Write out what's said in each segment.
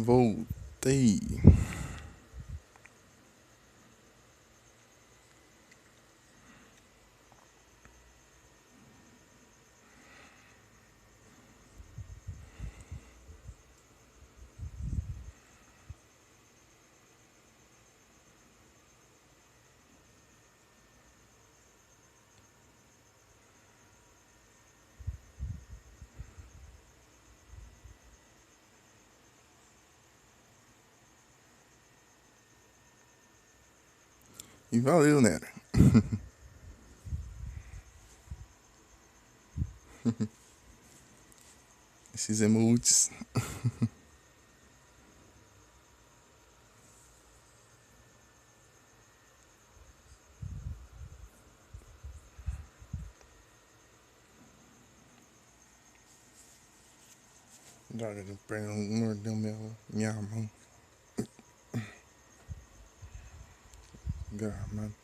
Voltei. E valeu, Nera. Esses emotes. Droga, o perna mordeu minha mão. Gramado.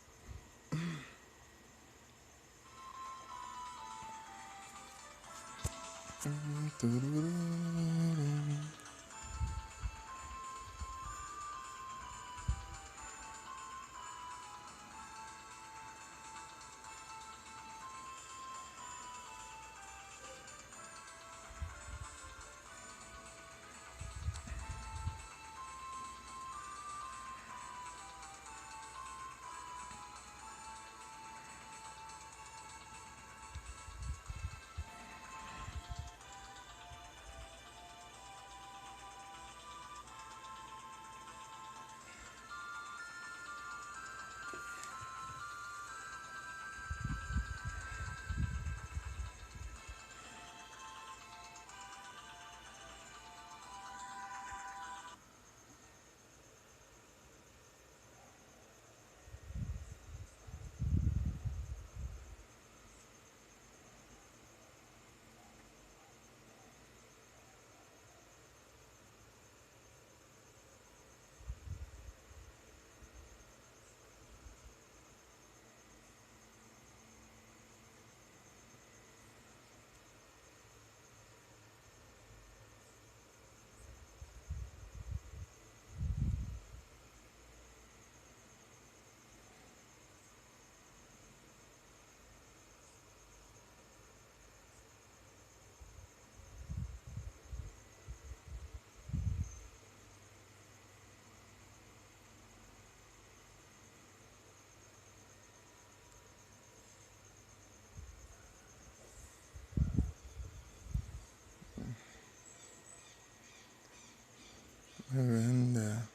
Miranda.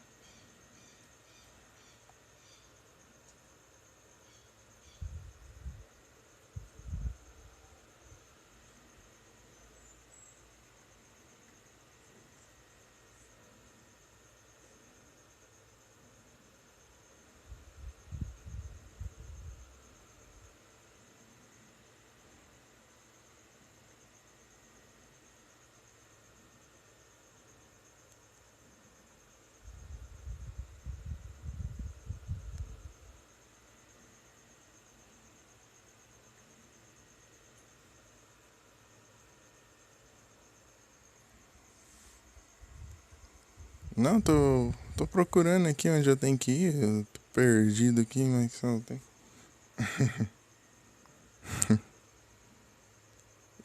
Não, tô procurando aqui onde eu tenho que ir. Eu tô perdido aqui, mas só tem.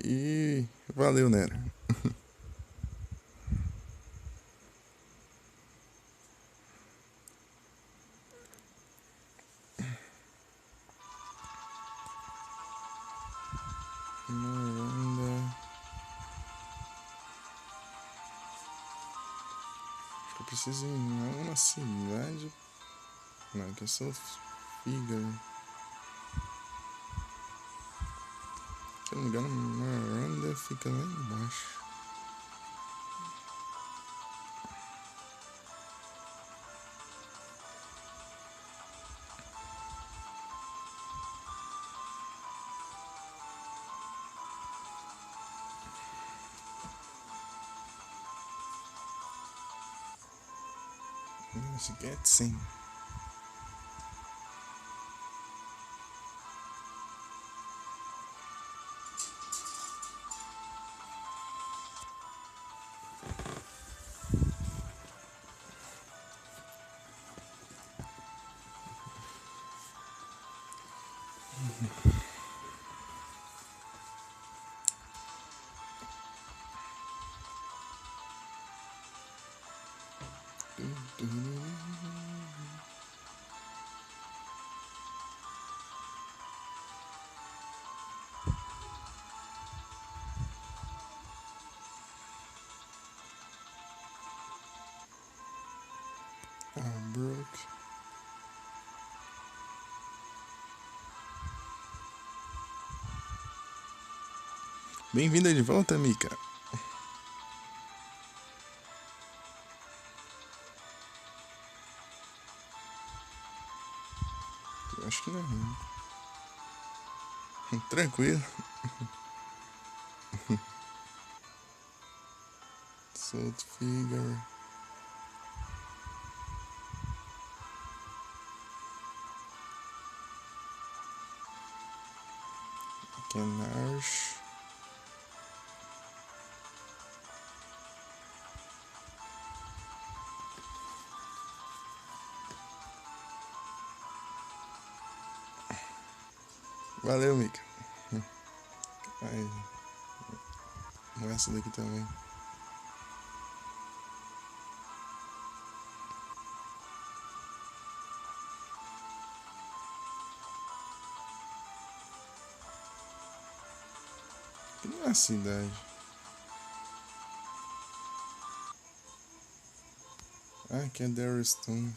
E valeu, Nera. Miranda. Acho que eu preciso ir em uma cidade. Não, que eu sou Figaro. Se eu não me engano, Miranda fica lá embaixo. Nossa, Getsen. Brooke. Bem-vinda de volta, Mika. Eu acho que não. Tranquilo. Salt Figure. Kenarsh. Valeu, Mika. Aí. Essa daqui também. Que não é a cidade. Ah, aqui é Darristone.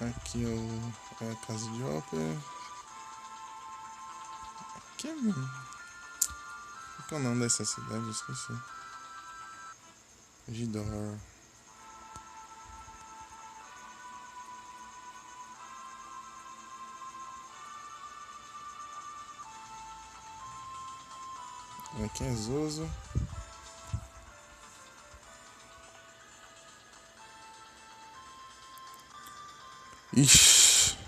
Aqui é a casa de ópera. Aqui é mesmo. Qual é o nome dessa cidade? Eu esqueci. Gidor. Aqui é Zoso. Ixi.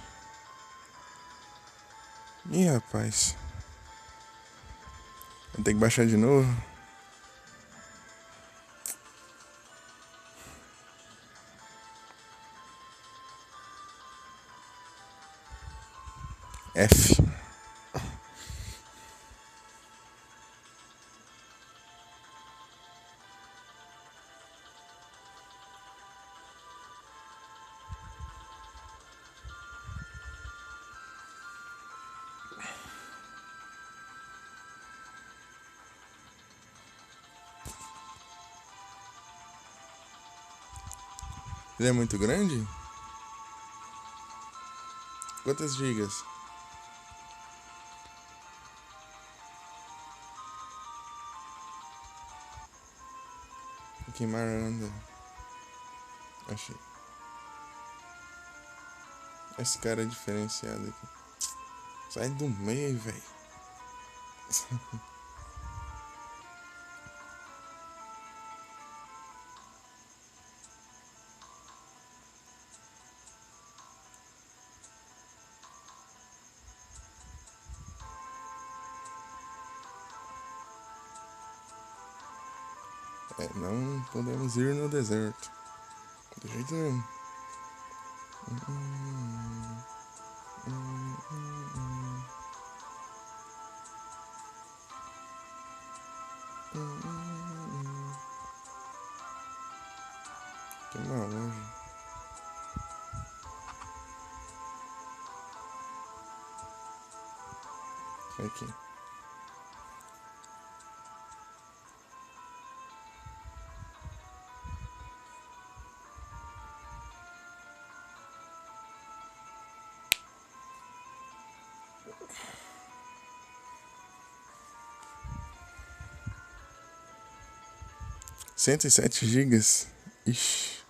Ih, rapaz. Vou ter que baixar de novo. F. Ele é muito grande? Quantas gigas? Aqui em Maranda. Achei. Esse cara é diferenciado aqui. Sai do meio, velho. Não podemos ir no deserto. De jeito nenhum. Tem uma loja. Aqui. 107 GB. Ixi.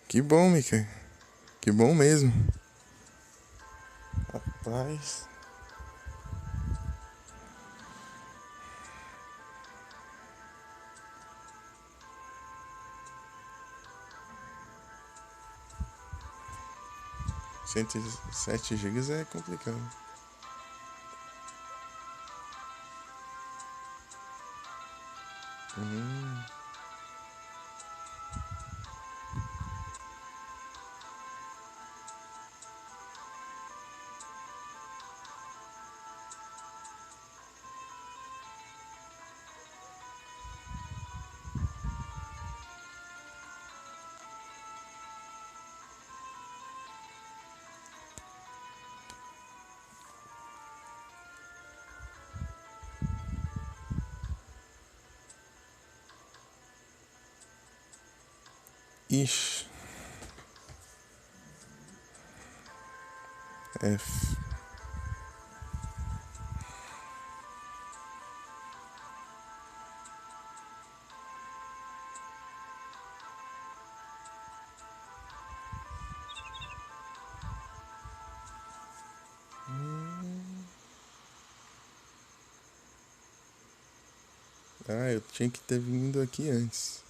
Que bom, Mika. Que bom mesmo. Rapaz. Cento e sete gigas é complicado. Hum. Ixi. F. Ah, eu tinha que ter vindo aqui antes.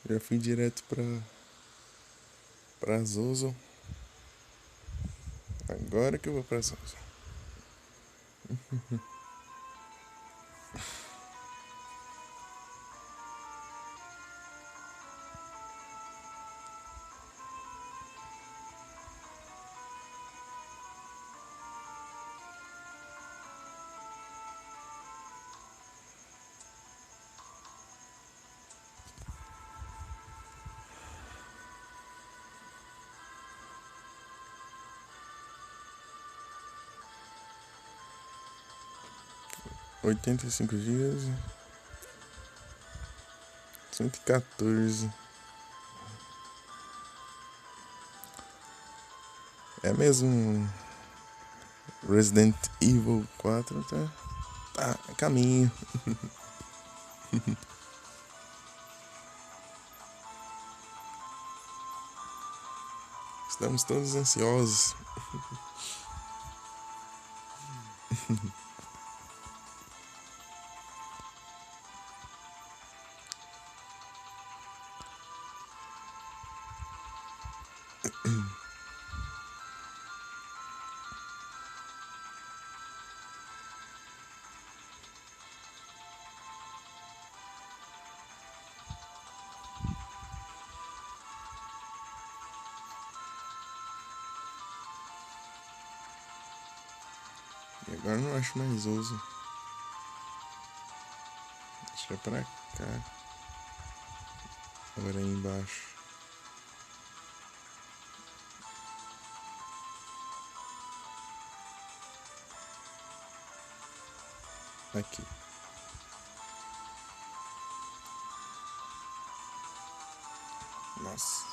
Já fui direto pra Zozo. Agora que eu vou pra Zozo. Oitenta e cinco dias. 114. É mesmo. Resident Evil 4 tá a caminho. Estamos todos ansiosos. E agora eu não acho mais uso. Deixa pra cá. Agora aí embaixo. Aqui. Nossa.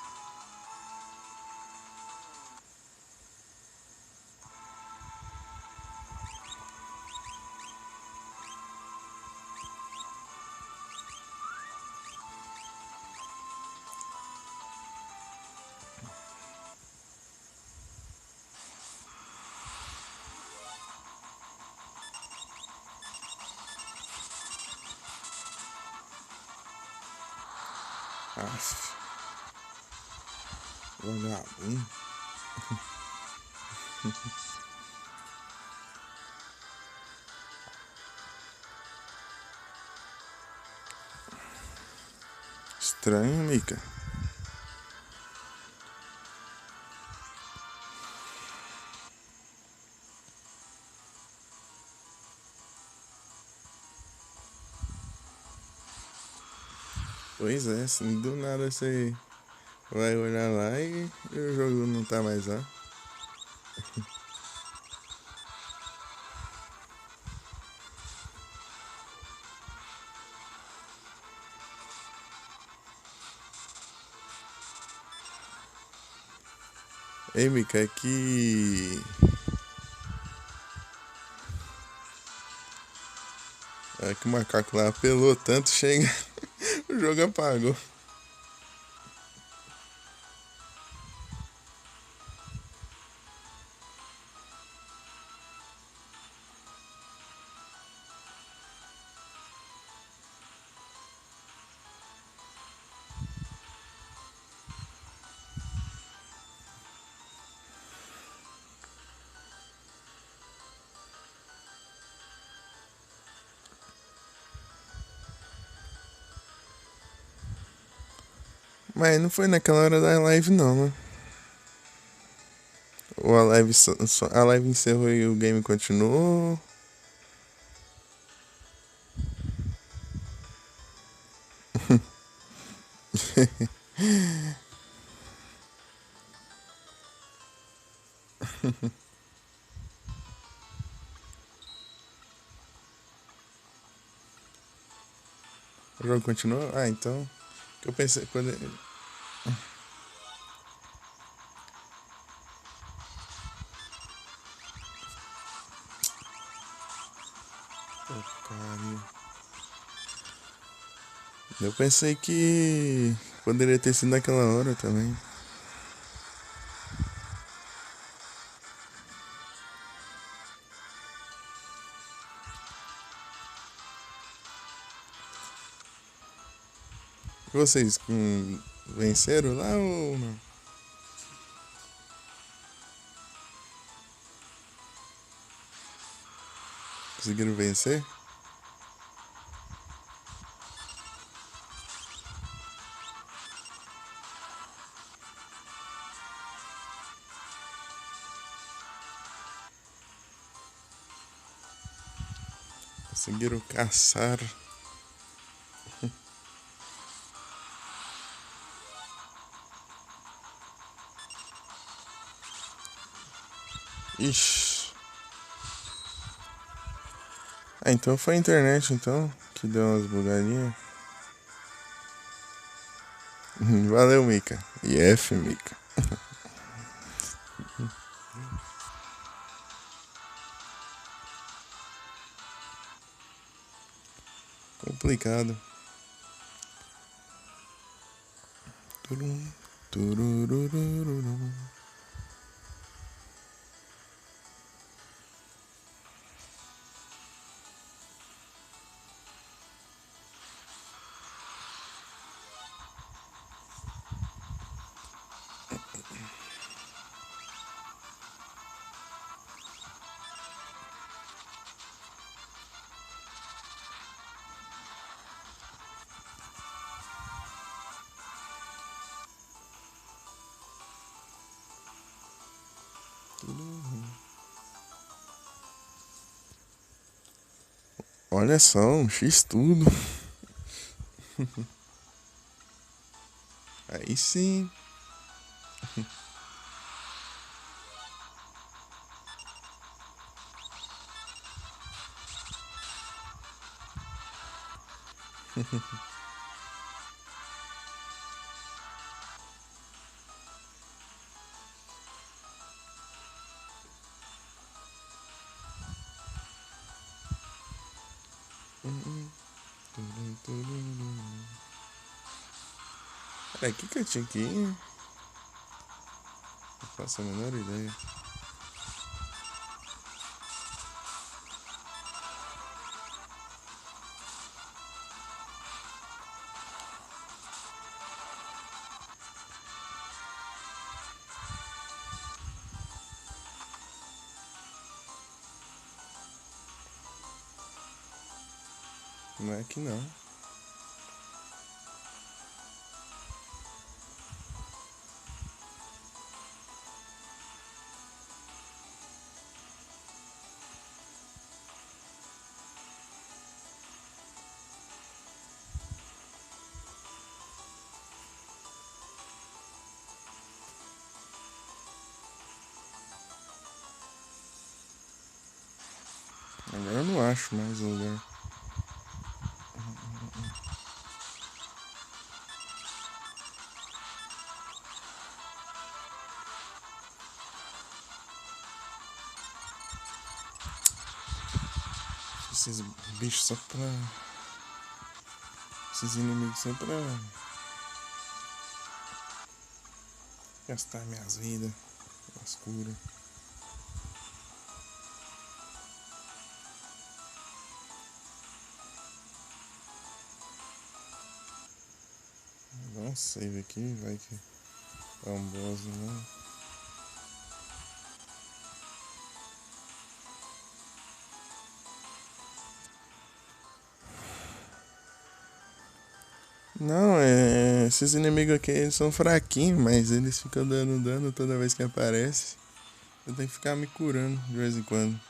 Aff. Vagabundo. Estranho, Mika. Pois é, assim, do nada você vai olhar lá e o jogo não tá mais lá. Ei, Mika, é que o macaco lá apelou tanto, chega. O jogo apagou. Mas não foi naquela hora da live não, né? Ou a live, a live encerrou e o game continuou? O jogo continuou? Ah, então. Que eu pensei quando. Porcaria. Eu pensei que poderia ter sido naquela hora também. Vocês venceram lá ou não? Conseguiram vencer? Conseguiram caçar. Ixi. Ah, então foi a internet então que deu umas bugadinhas. Valeu, Mika. IF, Mika. Complicado. Turum, tururururum. Olha só, um X tudo. Aí sim. Era aqui que eu tinha que ir. Não faço a menor ideia. Não é aqui não. Agora eu não acho mais o lugar. esses bichos só pra. Esses inimigos só pra gastar minhas vidas. As curas. Dá um save aqui, vai que é um boss, né? Não, esses inimigos aqui eles são fraquinhos, mas eles ficam dando dano toda vez que aparece. Eu tenho que ficar me curando de vez em quando.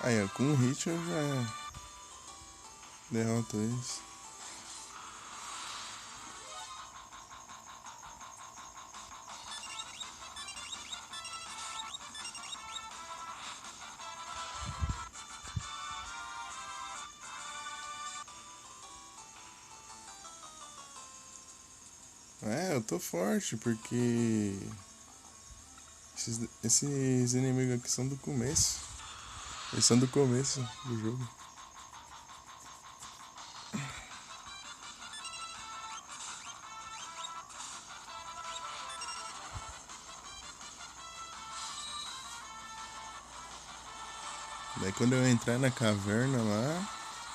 Aí, ó, com um hit eu já derroto eles. É, eu tô forte porque esses inimigos aqui são do começo. Eles são do começo do jogo. Daí quando eu entrar na caverna lá,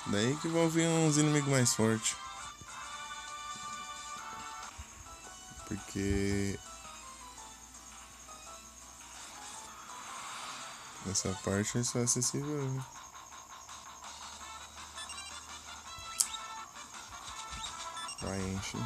daí que vão vir uns inimigos mais fortes. Porque essa parte é só acessível. Vai, enche.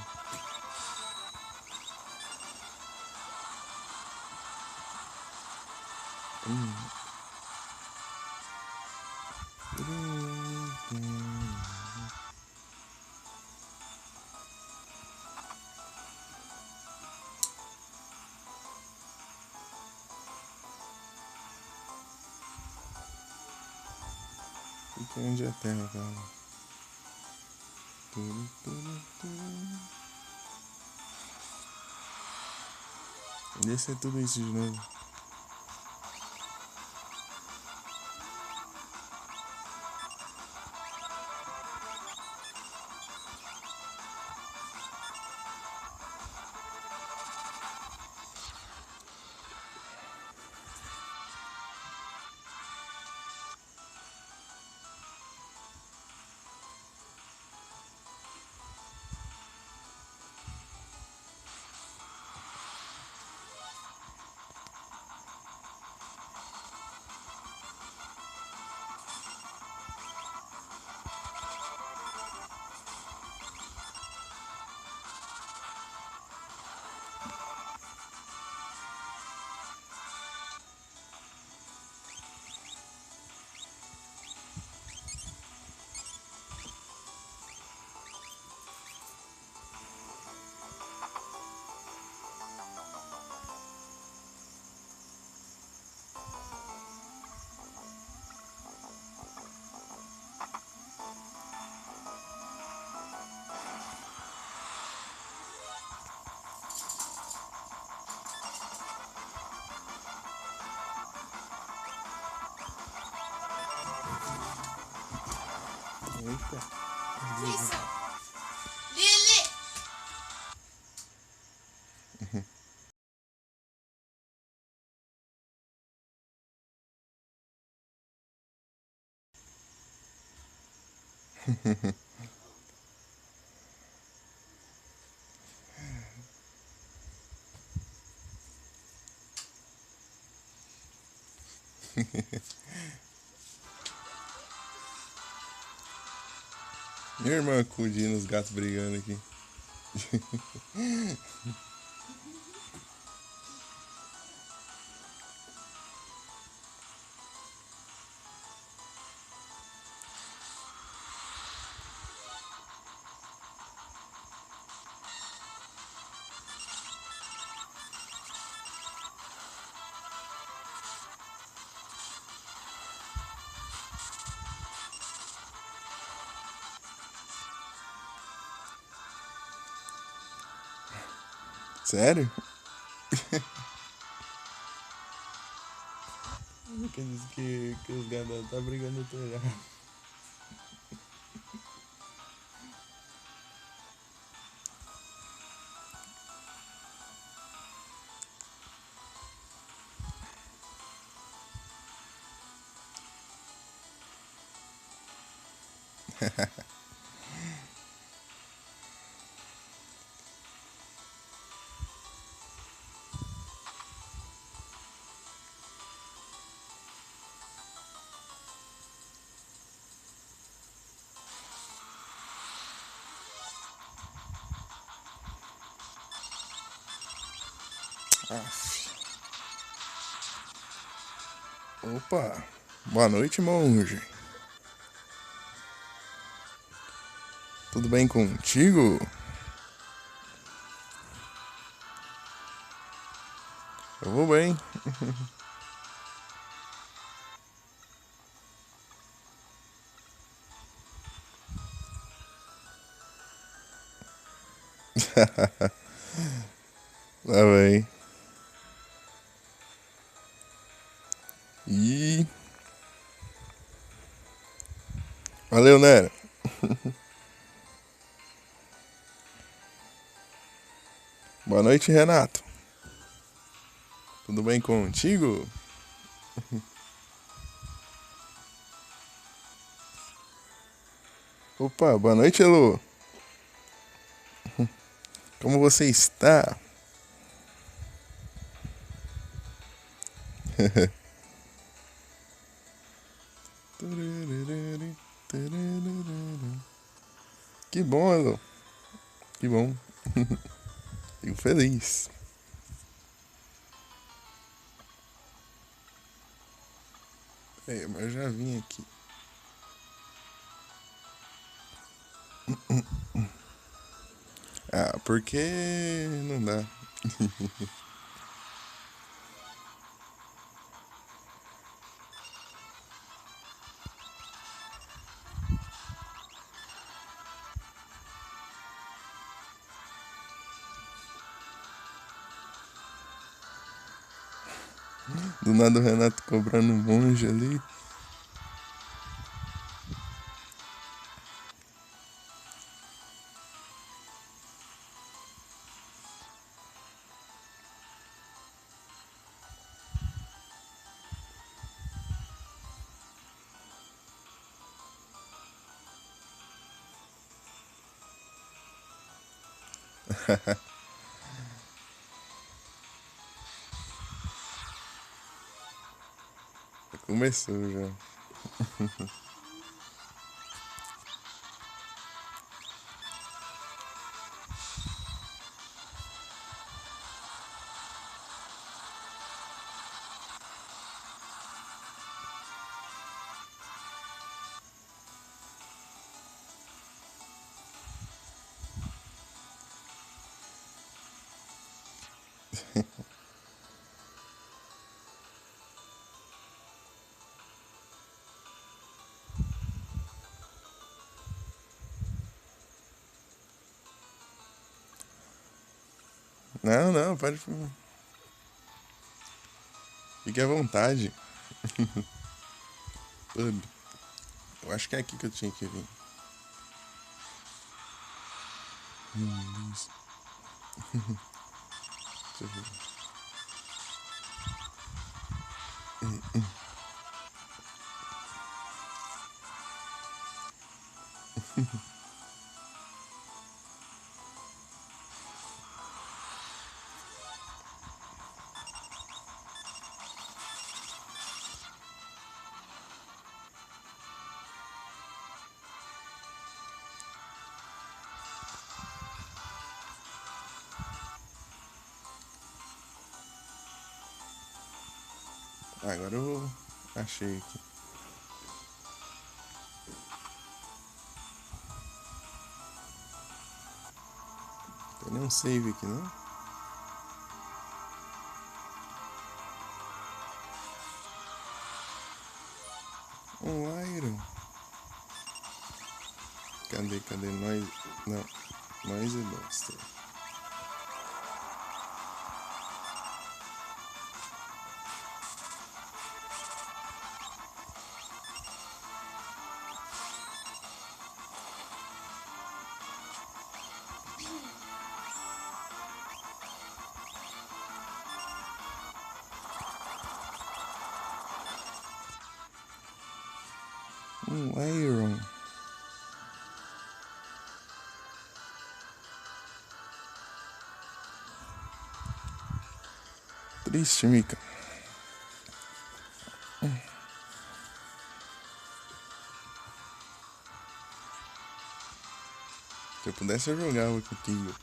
Fica onde é terra, cara. Descer tudo isso de novo. Eita. Isso. Lili. Minha irmã acudindo os gatos brigando aqui. Sério? Quer dizer que os gatos tá brigando no telhado. Aff. Opa! Boa noite, monge. Tudo bem contigo? Eu vou bem. Lá vem. E valeu, Nera. Boa noite, Renato. Tudo bem contigo? Opa, boa noite, Elô. Como você está? Que bom, Elô. Que bom. Fico feliz. É, mas eu já vim aqui. Ah, porque não dá. Do nada o Renato cobrando um monge ali. Começou já. Não, não, pode. Fique à vontade. Tudo. Eu acho que é aqui que eu tinha que vir. Isso. Deixa eu ver. Agora eu vou. Achei aqui. Tem nenhum save aqui, não? Um Iron. Cadê? Nós. Não. Nós é Buster. Iron. Triste, Mika. Se eu pudesse, eu jogava contigo.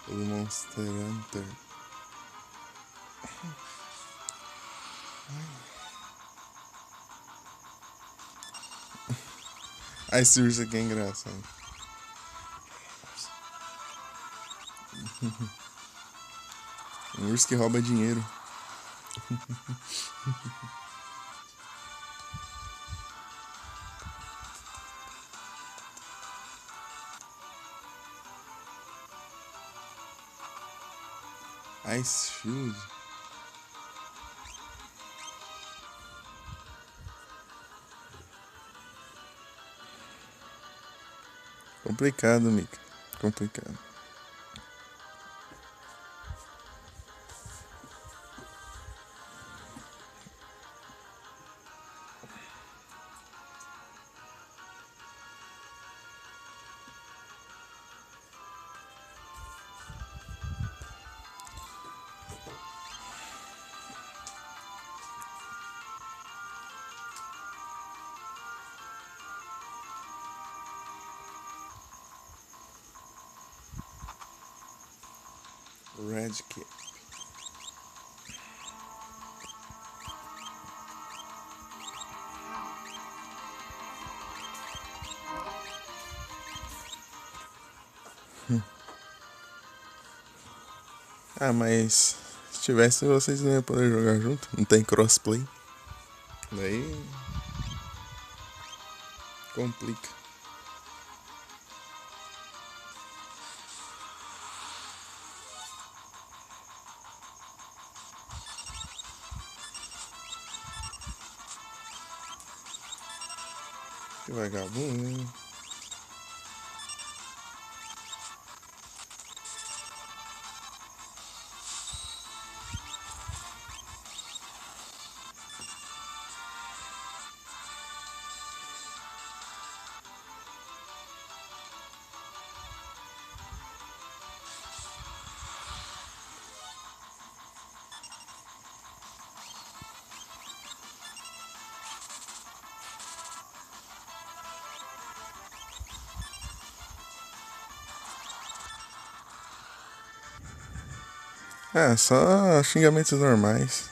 O Monster Hunter. Ah, esse urso aqui é engraçado. Um urso que rouba dinheiro. Ice Shield. Complicado, Mika. Complicado. Red Cap. Ah, mas se tivesse vocês não iam poder jogar junto. Não tem crossplay. Daí complica. Que vagabundo, né? Ah, só xingamentos normais.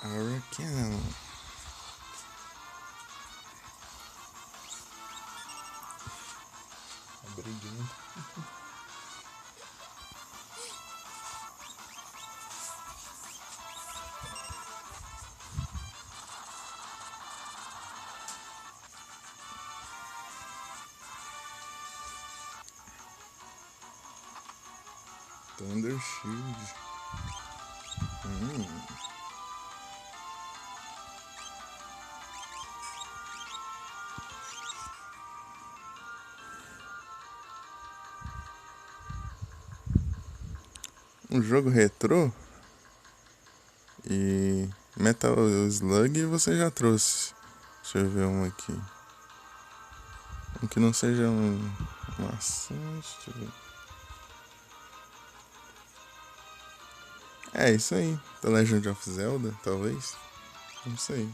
Hurricane. Briguinho. Thunder Shield. um jogo retrô e Metal Slug você já trouxe. Deixa eu ver um aqui. Um que não seja um maçã, deixa eu ver. É isso aí. The Legend of Zelda, talvez. Não sei.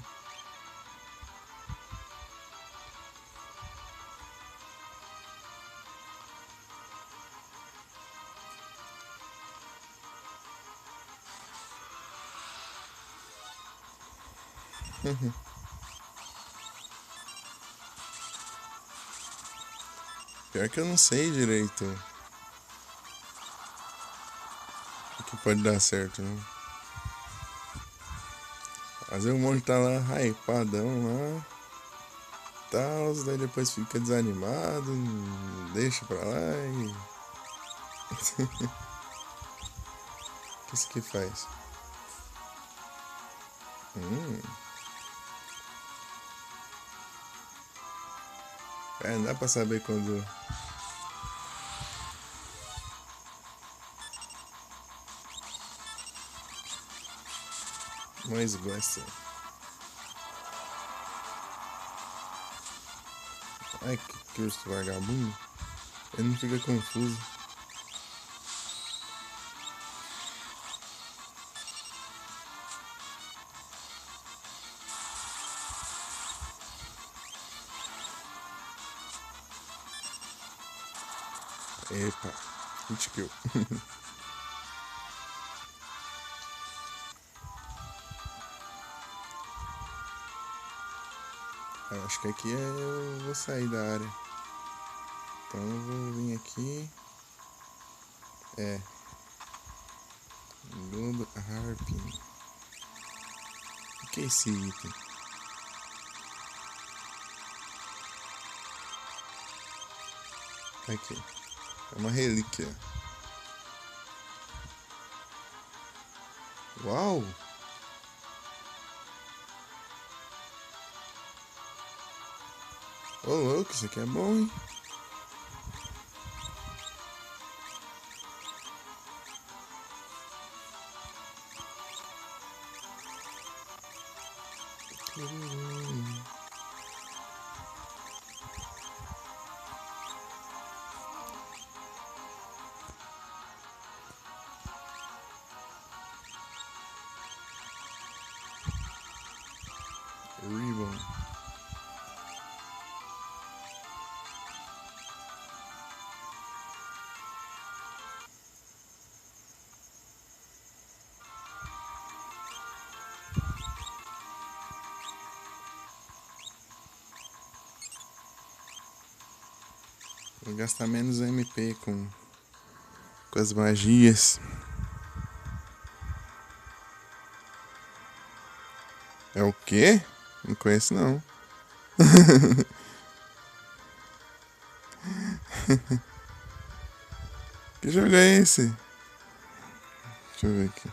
Pior que eu não sei direito o que pode dar certo, né? Às vezes o monge tá lá, hypadão lá, tal, daí depois fica desanimado, deixa pra lá e. O que isso aqui faz? Hum. É, não dá pra saber quando. Mais gosta. Ai, que curso vagabundo. Ele não fica confuso. Epa, hit kill. Eu acho que aqui eu vou sair da área. Então eu vou vir aqui. É. Gold Harping. O que é esse item? Aqui. É uma relíquia. Uau! Ô louco, isso aqui é bom, hein? Ribbon. Vou gastar menos MP com as magias. É o quê? Não conheço não. Que jogo é esse? Deixa eu ver aqui.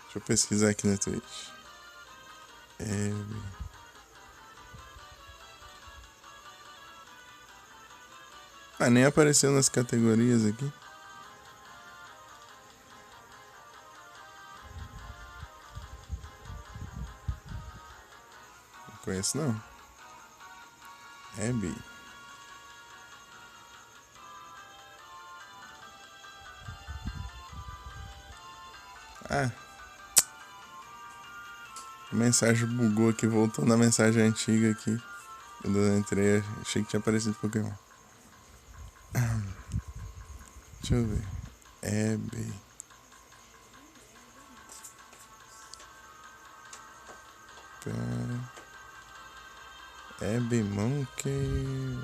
Deixa eu pesquisar aqui na Twitch. Ah, nem apareceu nas categorias aqui. Não conheço não. Abby. Ah. A mensagem bugou aqui, voltou na mensagem antiga aqui. Quando eu entrei, achei que tinha aparecido Pokémon. Deixa eu ver. Abby. Abby Monkey.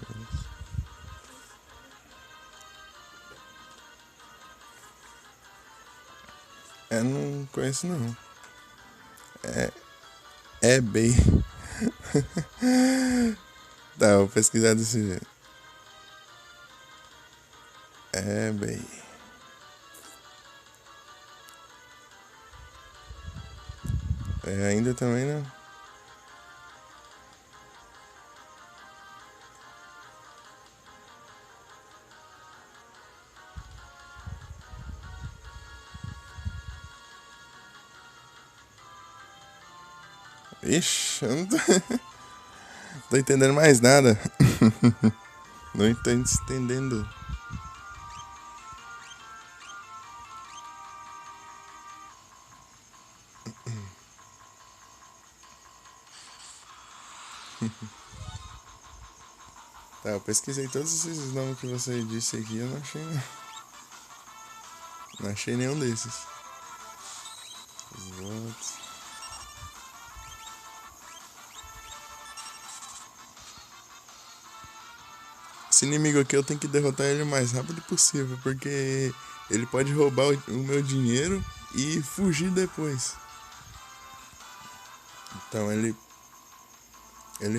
Eu não conheço não. Abby. Tá, vou pesquisar desse jeito. Abby. Ainda também não. Ixi, eu não tô, tô entendendo mais nada. Não estou entendendo. Tá, eu pesquisei todos esses nomes que você disse aqui, eu não achei nenhum desses. Votos. Esse inimigo aqui eu tenho que derrotar ele o mais rápido possível, porque ele pode roubar o meu dinheiro e fugir depois. Então ele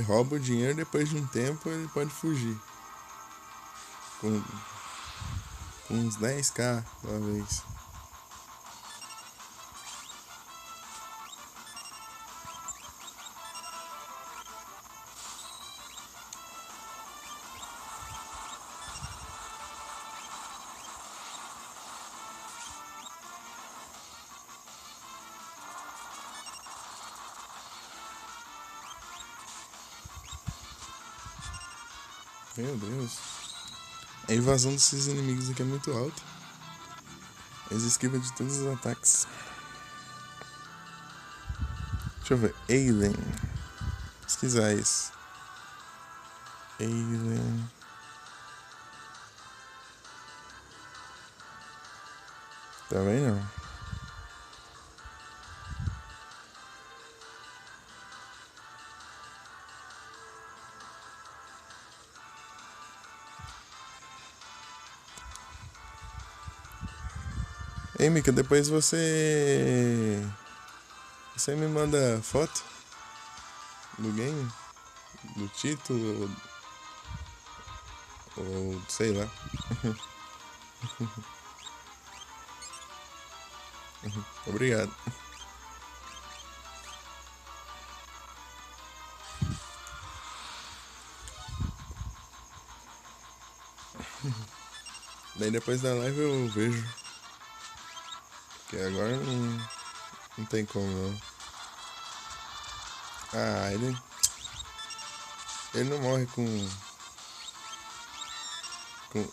rouba o dinheiro, depois de um tempo ele pode fugir. Com, com uns 10k talvez. Meu Deus. A invasão desses inimigos aqui é muito alta. Eles esquivam de todos os ataques. Deixa eu ver. Alien. Pesquisar isso. Alien. Também não. Ei, Mika, depois você me manda foto do game, do título, ou sei lá. Obrigado. Daí depois da live eu vejo. Porque agora não tem como não. Ah, ele não morre com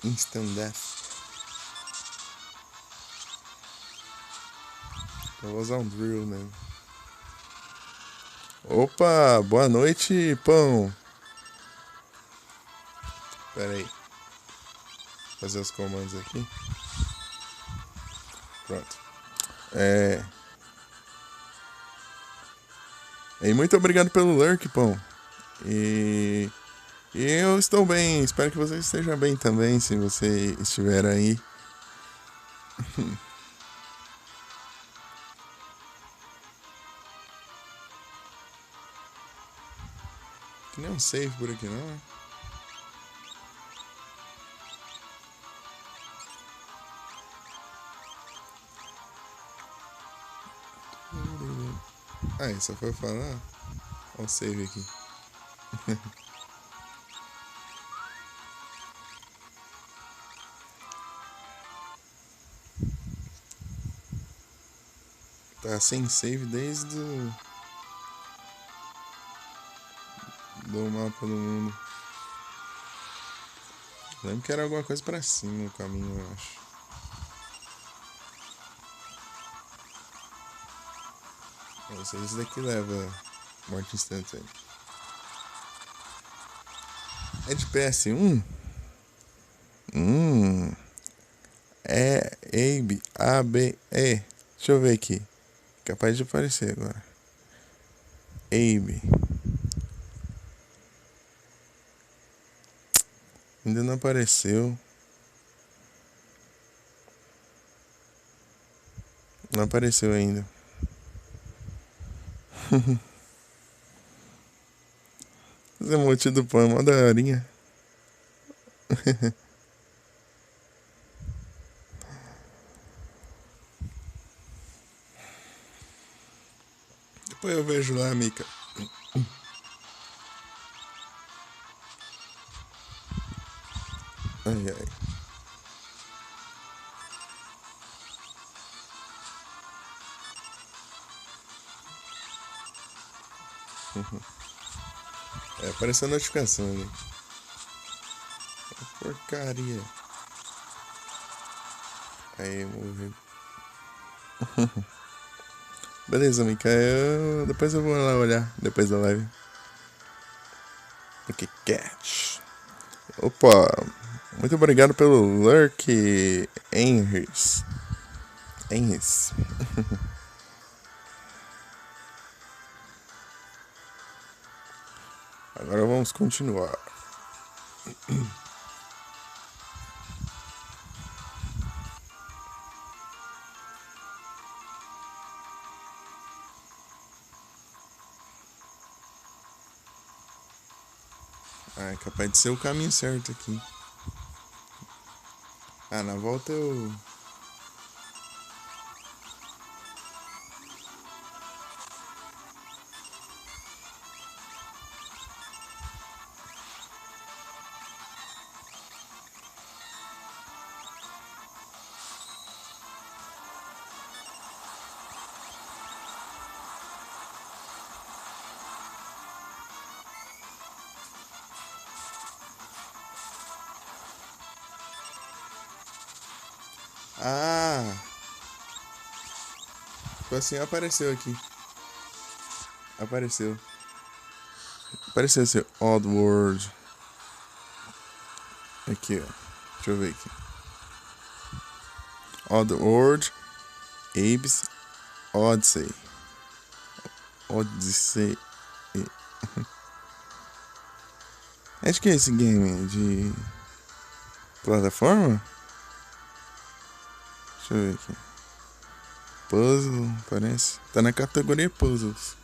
instant death. Eu vou usar um drill mesmo. Opa, boa noite, pão. Pera aí. Fazer os comandos aqui. Pronto. E muito obrigado pelo lurk, pão. E eu estou bem. Espero que você esteja bem também, se você estiver aí. Que nem um save por aqui, não, né? Ah, só foi falar? Olha o save aqui. Tá sem save desde do mapa do mundo. Lembro que era alguma coisa pra cima o caminho, eu acho. Não sei se isso daqui leva morte instantânea. É de PS1? É Abe, A-B-E. Deixa eu ver aqui. Capaz de aparecer agora. Abe. Ainda não apareceu. Não apareceu ainda. Esse emote do pão é mó daorinha. Depois eu vejo lá, Mika. Ai, ai. Apareceu a notificação ali. Porcaria. Aí, morreu. Beleza, Mikael. Depois eu vou lá olhar, depois da live. Ok, catch. Opa, muito obrigado pelo lurk, Henris. Agora vamos continuar. Ah, é capaz de ser o caminho certo aqui. Ah, na volta eu... Ah! Tipo assim, apareceu aqui. Apareceu esse Odd World. Aqui, ó. Deixa eu ver aqui. Odd World, Abe's Odyssey. Odyssey. Acho que é esse game de plataforma? Deixa eu ver aqui. Puzzle, parece. Tá na categoria Puzzles.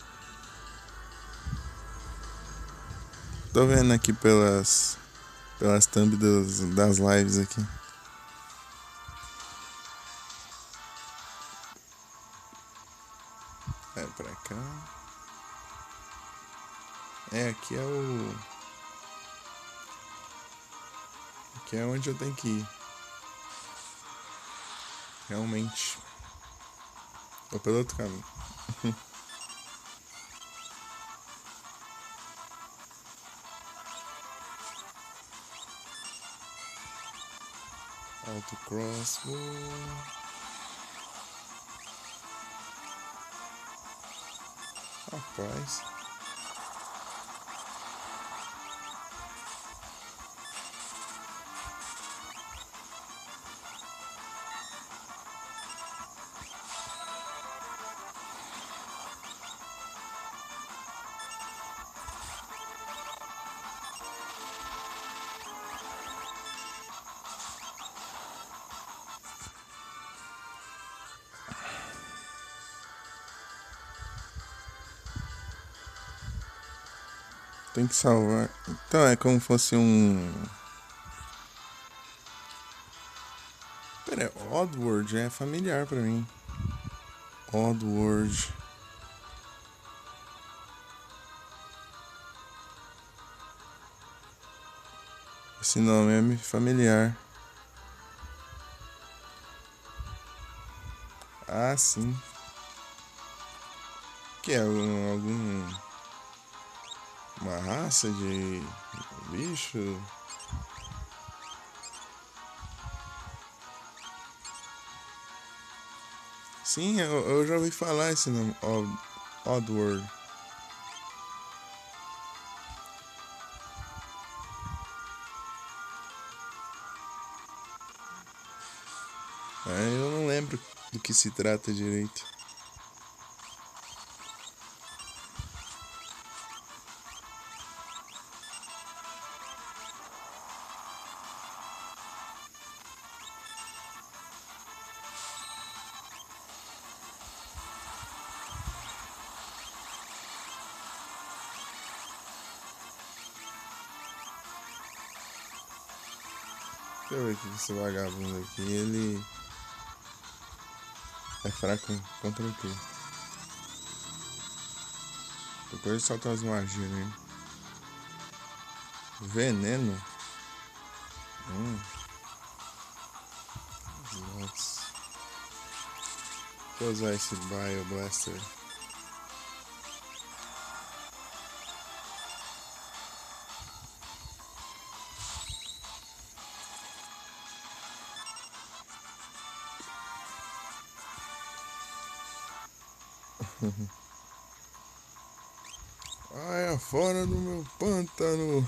Tô vendo aqui pelas thumb das lives aqui. É pra cá. É, aqui é o... Aqui é onde eu tenho que ir. Realmente. Ou pelo outro caminho. Autocross. Rapaz. Tem que salvar. Então é como se fosse um... Pera, Oddworld é familiar pra mim. Oddworld. Esse nome é familiar. Ah, sim. Que é algum... Uma raça de bicho? Sim, eu já ouvi falar esse nome. Oddworld. É, eu não lembro do que se trata direito. Deixa eu ver aqui esse vagabundo aqui. Ele é fraco contra o quê? Depois ele solta umas magias, né? Veneno? Nossa. Vou usar esse Bio Blaster. Ai, fora do meu pântano.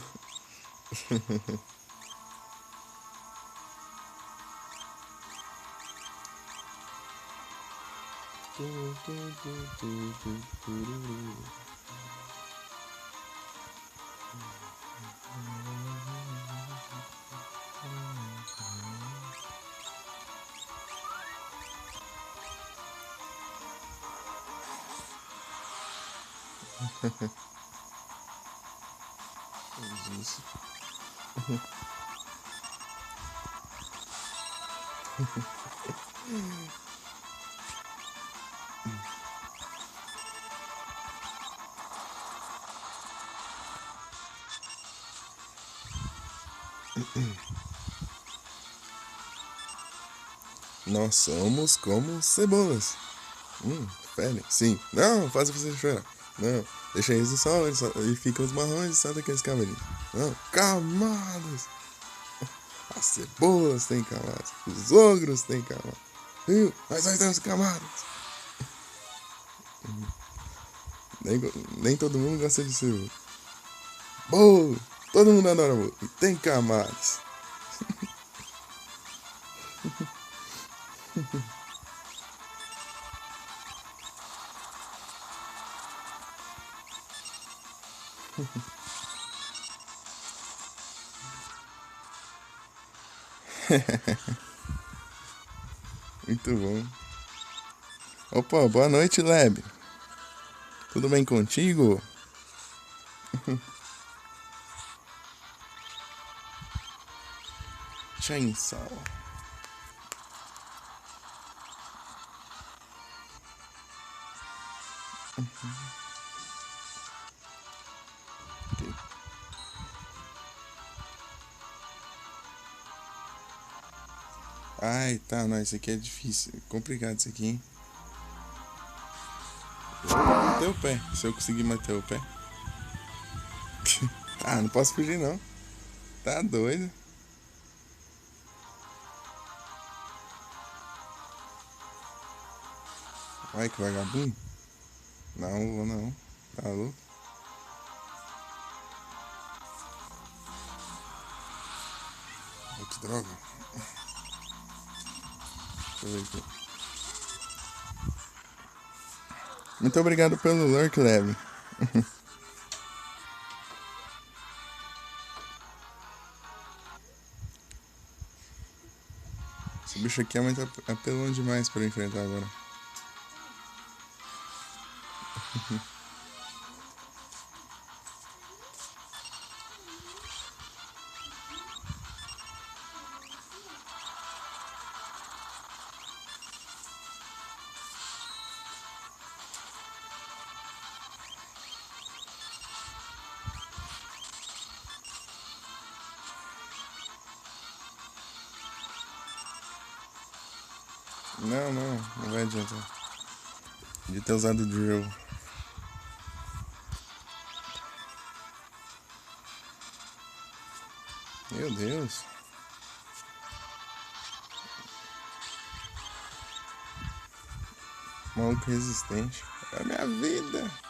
Isso. Nós somos como cebolas. Fere. Sim. Não, faz você chorar. Não, deixa eles no sol e ficam os marrons e salta aqueles cavalinhos. Não, camadas. As cebolas têm camadas. Os ogros têm camadas. Viu? Nós temos camadas. Nem todo mundo gosta de ser bolo. Todo mundo adora bolo. E tem camadas. Muito bom. Opa, boa noite, Leb. Tudo bem contigo? Chainsaw. Okay. Ai, tá, não, isso aqui é difícil. É complicado isso aqui, hein? Eu vou manter o pé. Se eu conseguir manter o pé. Ah, não posso fugir não. Tá doido? Ai, que vagabundo. Não, vou não. Tá louco? Ai, que droga. Deixa eu ver aqui. Muito obrigado pelo lurk, Leve. Esse bicho aqui é muito apelão demais pra eu enfrentar agora. Não vai adiantar. De ter usado o drill. Meu Deus. Maluco resistente. É a minha vida.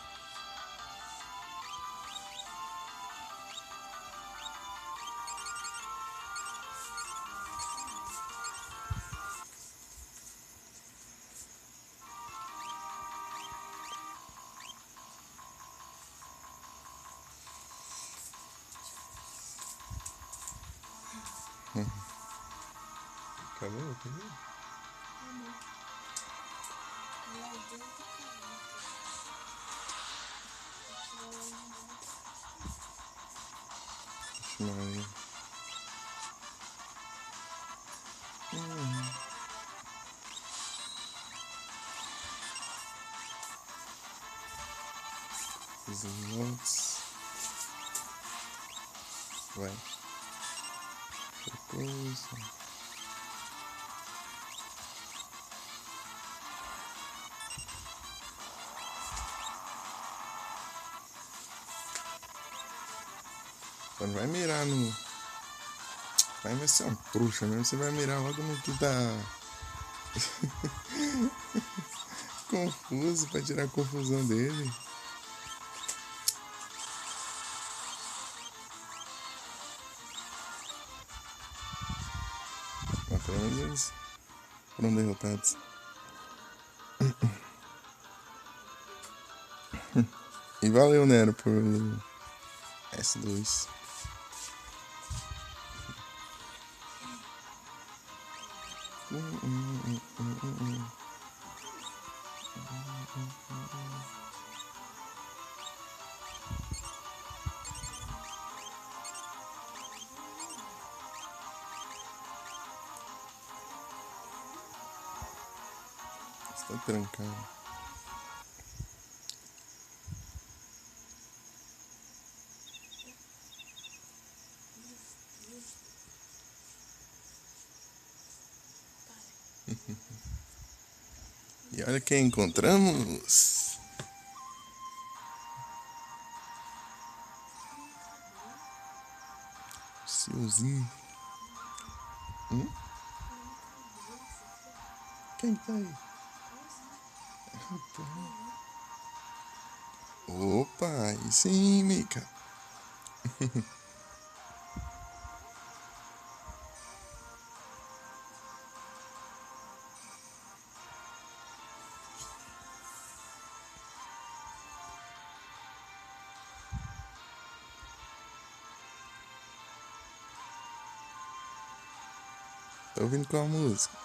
Acabou? Maria. Slots. Vai. Outra coisa. Quando vai mirar no. Vai ser um trouxa mesmo. Você vai mirar logo no que tá. confuso pra tirar a confusão dele. Mas pelo menos eles foram derrotados. E valeu, Nero, por S2. Está trancado. E olha quem encontramos. Silzinho. Quem tá aí? Opa, aí sim, Mika. Tá ouvindo qual música?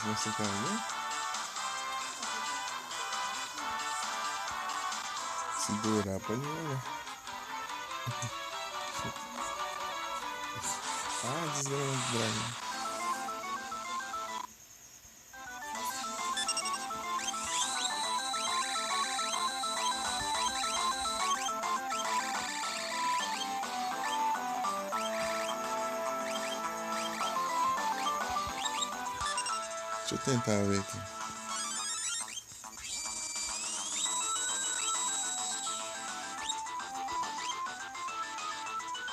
Você tá aí? Se durar, pode olhar. Ah, desgrama do dragão. Deixa eu tentar ver aqui.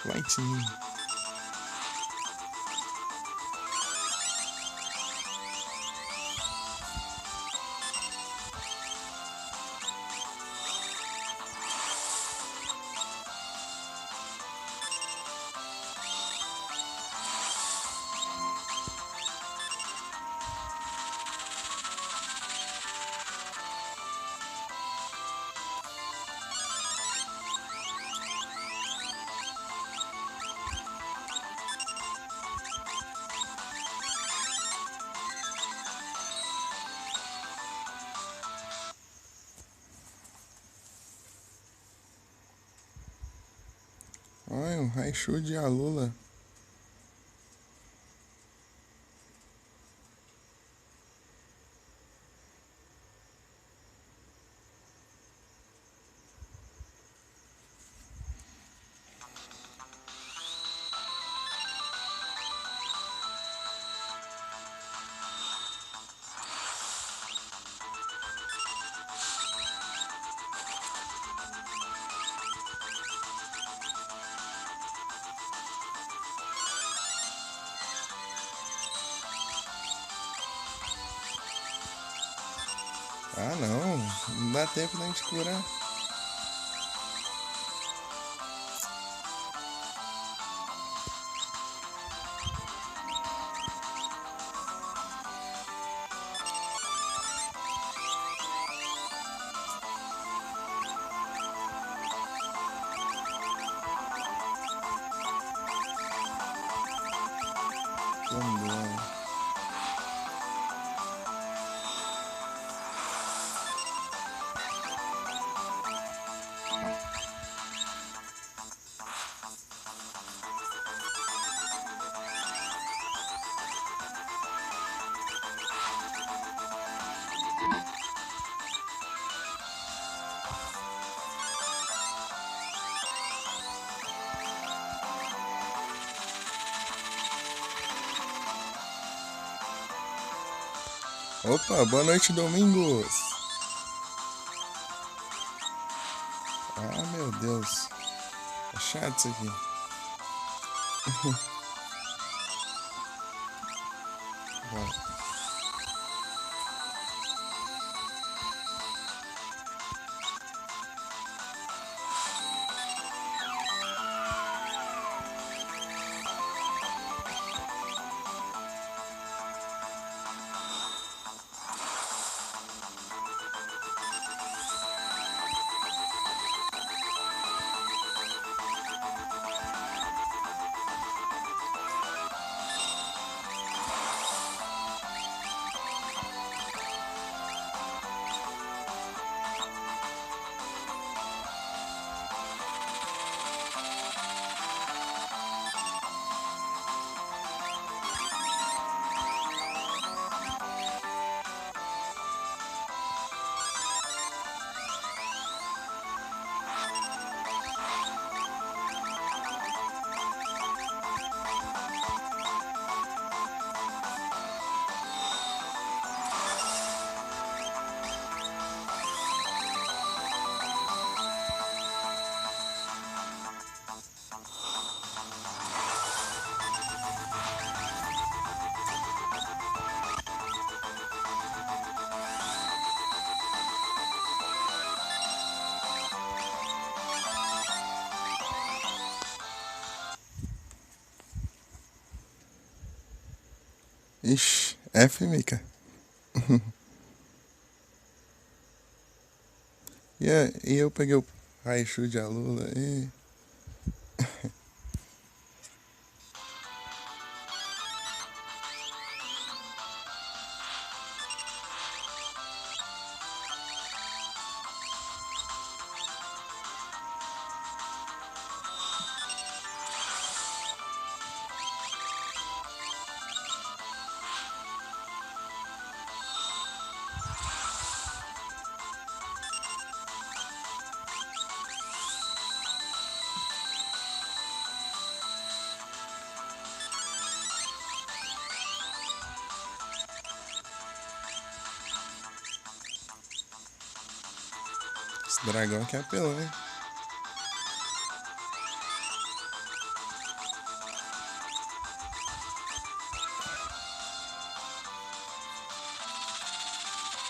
Whitinho. Olha, um Raichu de Alula. Ah, não dá tempo da gente curar. Vamos lá. Opa, boa noite, Domingos. Ah, meu Deus. É chato isso aqui. Vai. Ixi, F, Mika. E eu peguei o Raichu de Alula e... Esse dragão aqui é apelão, hein?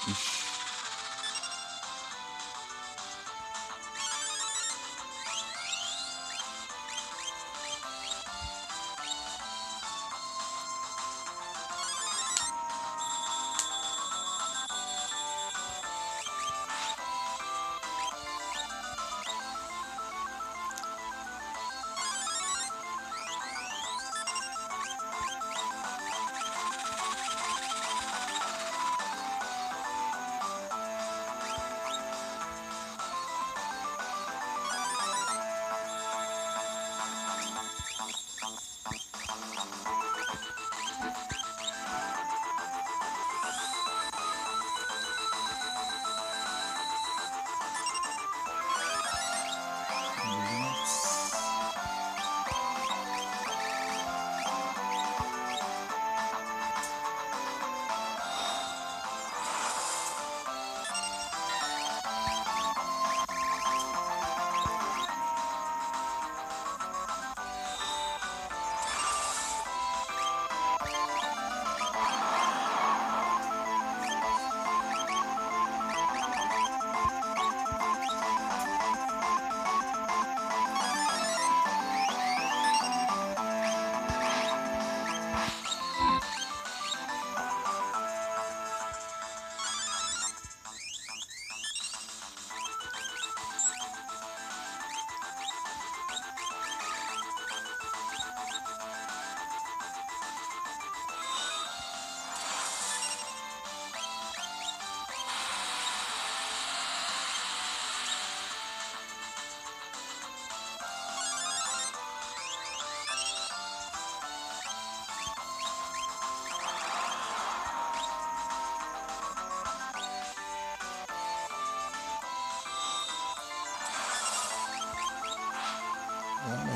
Ixi.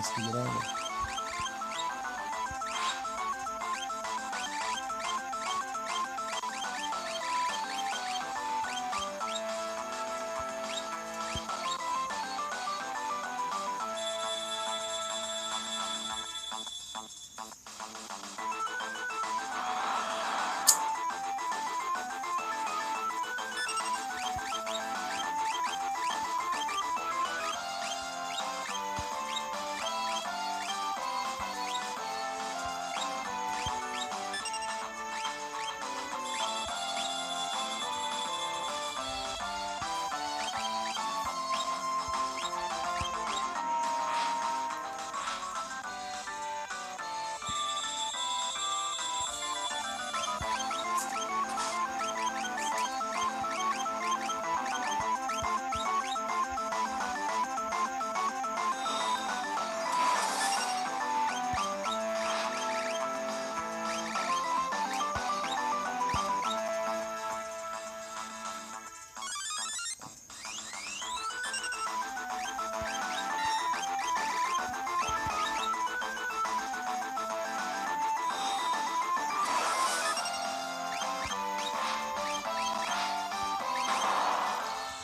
Mas que droga.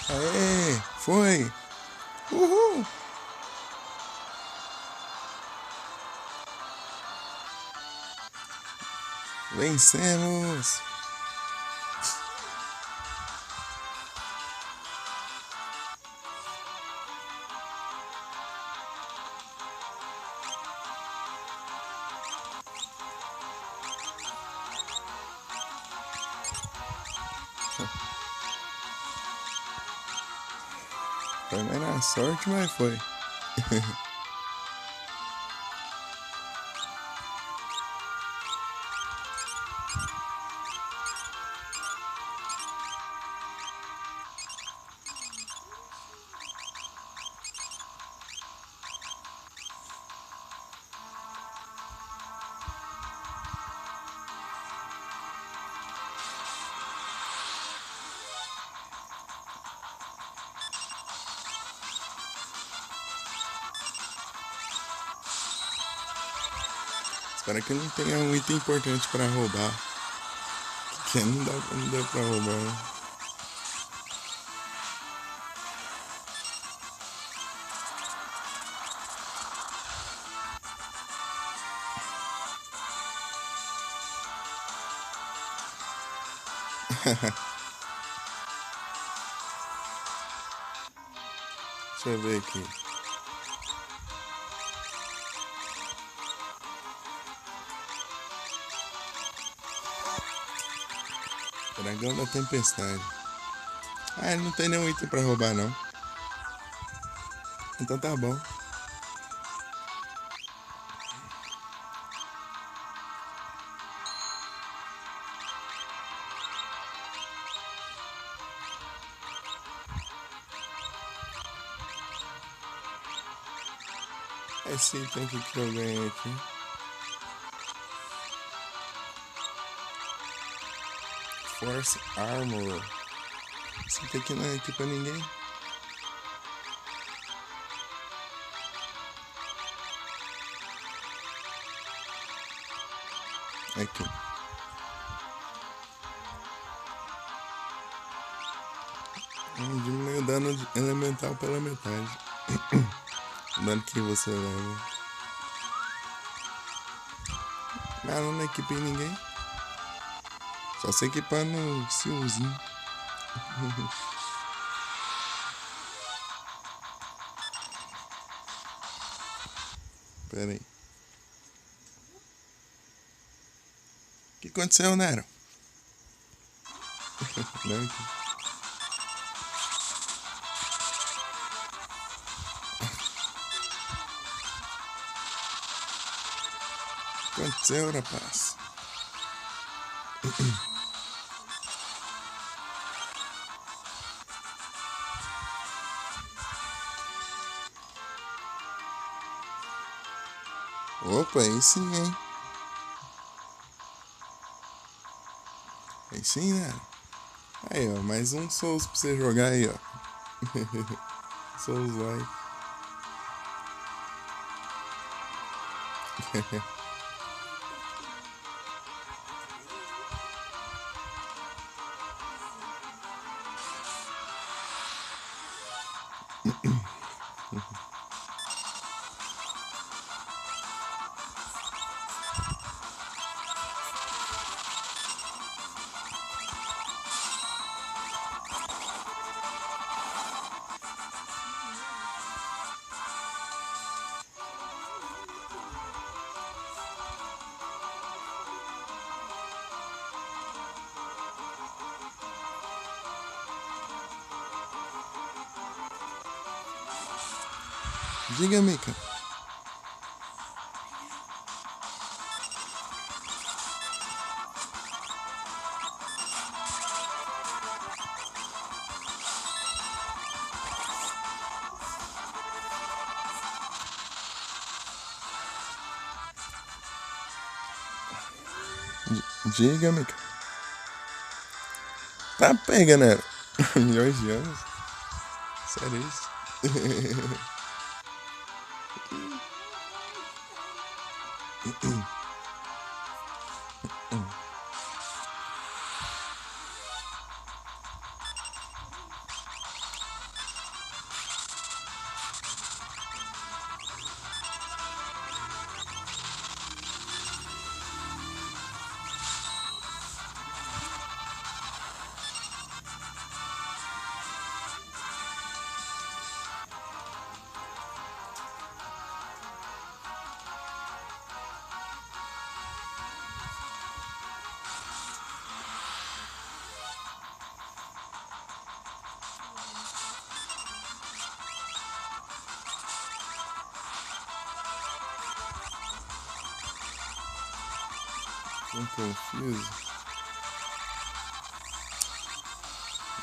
Aê, foi! Uhul! Vencemos! Foi mais na sorte, mas foi. Espero que não tenha um item importante pra roubar. Que não dá pra roubar, né? Deixa eu ver aqui. Dragão da Tempestade. Ah, ele não tem nenhum item pra roubar, não. Então tá bom. Esse item aqui que eu ganhei aqui. Force Armor. Esse item aqui não é aqui pra ninguém. Aqui. Diminui o dano elemental pela metade. O dano que você leva. Mas não equipa em ninguém. Só se equipar no Silzinho. Pera aí. O que aconteceu, Nero? Não, aqui. O que aconteceu, rapaz? Opa, aí sim, hein? Aí sim, né? Aí, ó, mais um Souls pra você jogar aí, ó. Souls vai. Diga, Mika. Diga, Mika. Tá pegando ela. Milhões de anos? Sério isso? Tô confuso.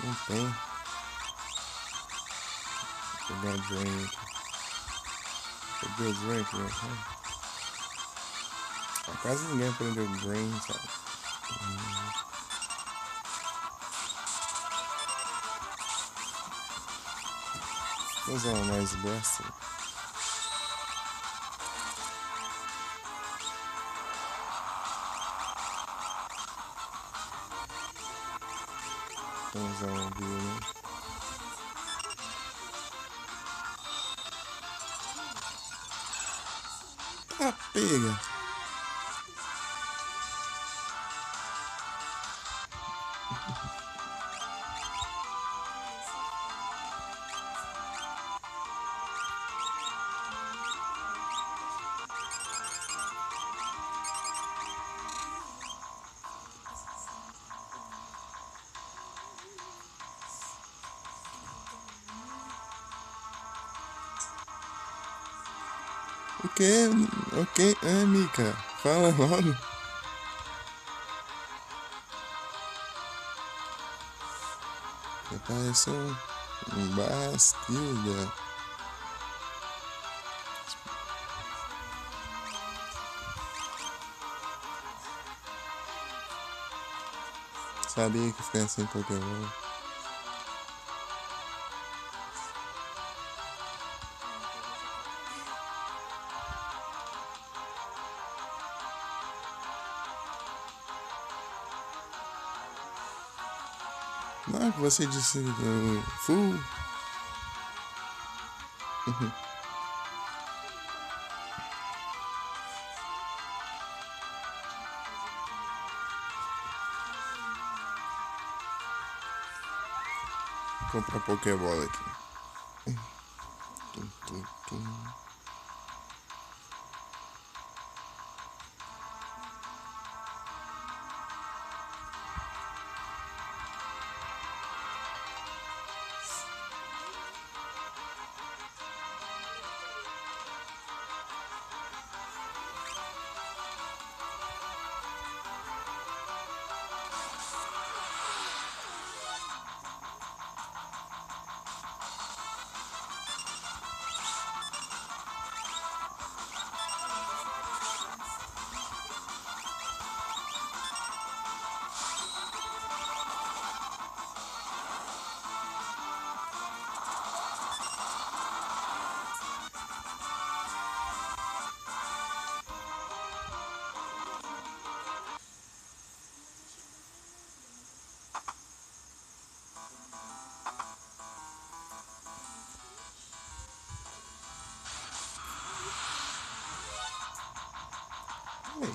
Não tem. Vou pegar drain aqui. Peguei o drain aqui, né? Quase ninguém aprendeu drain, sabe? Vou usar uma mais blaster. Vou usar um view, né? Ah, pega! O que? Ok, Mika, fala logo. Parece um Bastilda. Sabia que fica sem Pokémon. Não, que você disse full. Vou comprar Pokébola aqui. Ei.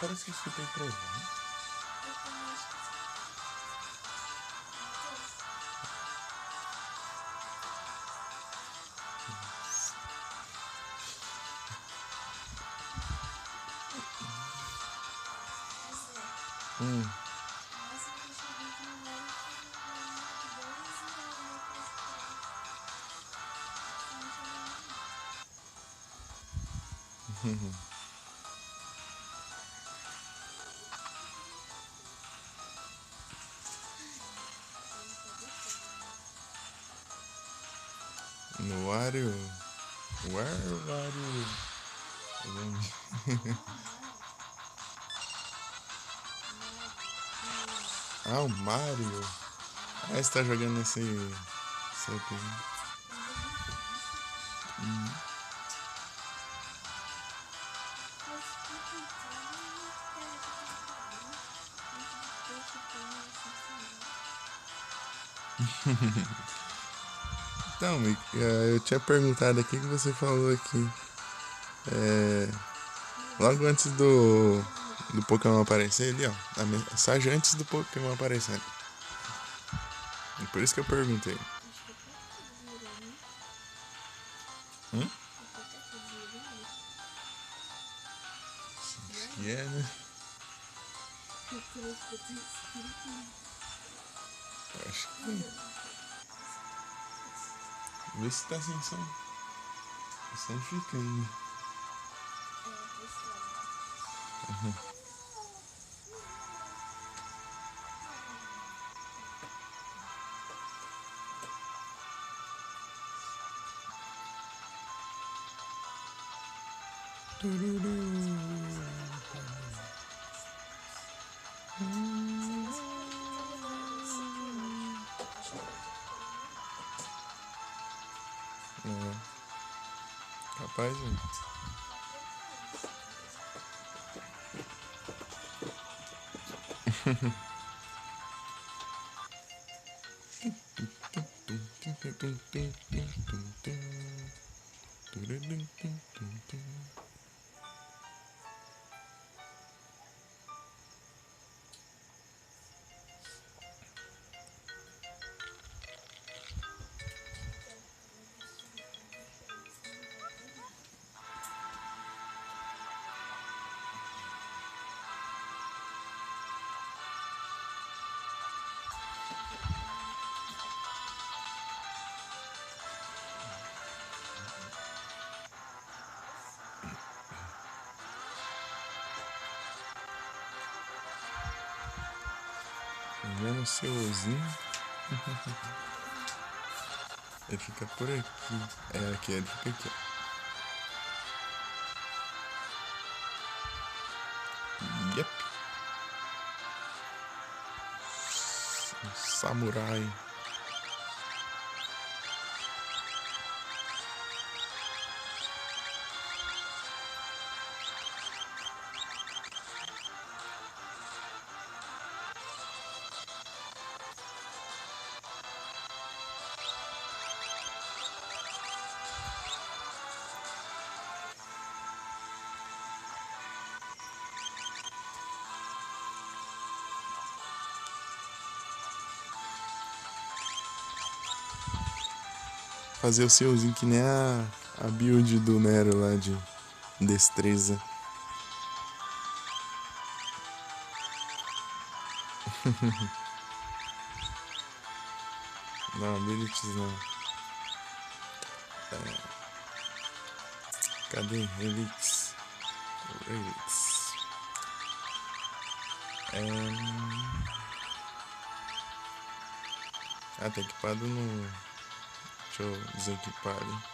Parece que eu escutei trovão. No Wario. Wario. Ah, o Mario. Ah, você tá jogando nesse aqui. Então, eu tinha perguntado aqui que você falou aqui. Logo antes do Pokémon aparecer ali, ó. A mensagem antes do Pokémon aparecer. E por isso que eu perguntei. Acho que é, né? Acho que é. Vê se tá sem som. O som fica aí. Rapaz, vendo o seuzinho. Ele fica por aqui. É, aqui, ele fica aqui, ó. Yep. Samurai. Fazer o seuzinho que nem a build do Nero lá de destreza. Não, abilities não. Cadê? Relix. Ah, tá equipado no... Deixa eu desequipar ali.